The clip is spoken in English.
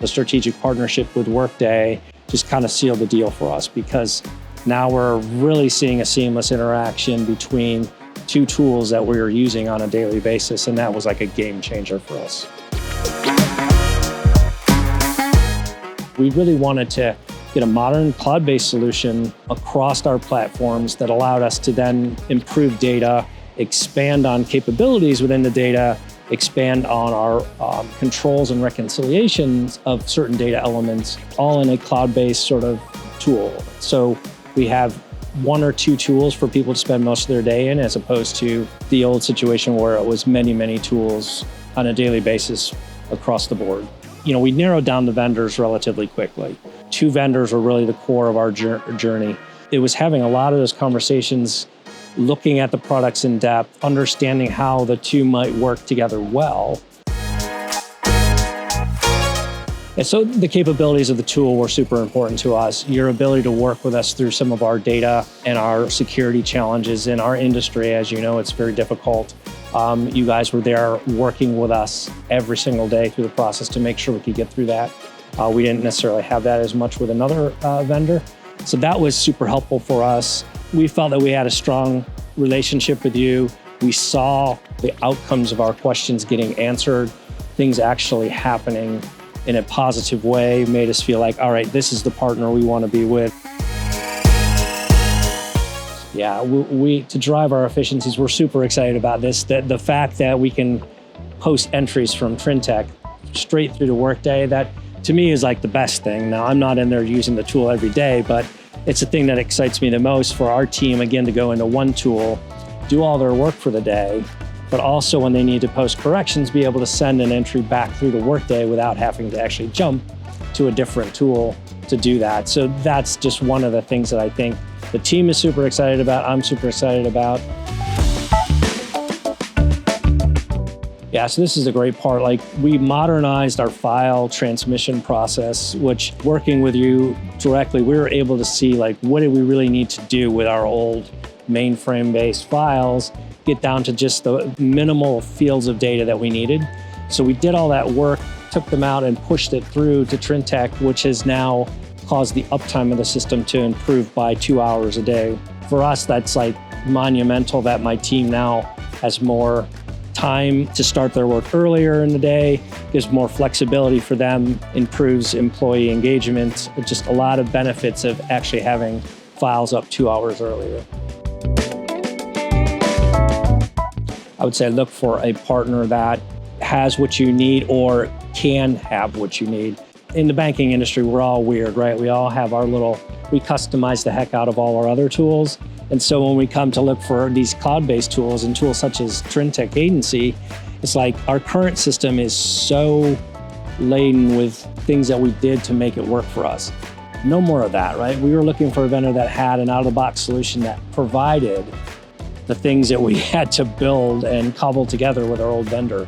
the strategic partnership with Workday just kind of sealed the deal for us, because now we're really seeing a seamless interaction between two tools that we were using on a daily basis, and that was like a game changer for us. We really wanted to get a modern cloud-based solution across our platforms that allowed us to then improve data, expand on capabilities within the data, expand on our controls and reconciliations of certain data elements, all in a cloud-based sort of tool. So we have one or two tools for people to spend most of their day in, as opposed to the old situation where it was many, many tools on a daily basis across the board. We narrowed down the vendors relatively quickly. Two vendors were really the core of our journey. It was having a lot of those conversations, looking at the products in depth, understanding how the two might work together well. And so the capabilities of the tool were super important to us. Your ability to work with us through some of our data and our security challenges in our industry, as you know, it's very difficult. You guys were there working with us every single day through the process to make sure we could get through that. We didn't necessarily have that as much with another vendor. So that was super helpful for us. We felt that we had a strong relationship with you. We saw the outcomes of our questions getting answered, things actually happening in a positive way, made us feel like, all right, this is the partner we want to be with. Yeah, to drive our efficiencies, we're super excited about this. The fact that we can post entries from Trintech straight through to Workday, that to me is like the best thing. Now, I'm not in there using the tool every day, but it's the thing that excites me the most for our team, again, to go into one tool, do all their work for the day, but also when they need to post corrections, be able to send an entry back through the Workday without having to actually jump to a different tool to do that. So that's just one of the things that I think the team is super excited about, I'm super excited about. Yeah, so this is a great part. Like, we modernized our file transmission process, which, working with you directly, we were able to see, like, what did we really need to do with our old mainframe-based files, get down to just the minimal fields of data that we needed. So we did all that work, took them out and pushed it through to Trintech, which has now caused the uptime of the system to improve by 2 hours a day. For us, that's like monumental, that my team now has more time to start their work earlier in the day, gives more flexibility for them, improves employee engagement, just a lot of benefits of actually having files up 2 hours earlier. I would say look for a partner that has what you need or can have what you need. In the banking industry, we're all weird, right? We all have we customize the heck out of all our other tools. And so when we come to look for these cloud-based tools and tools such as Trintech Agency, it's like our current system is so laden with things that we did to make it work for us. No more of that, right? We were looking for a vendor that had an out-of-the-box solution that provided the things that we had to build and cobble together with our old vendor.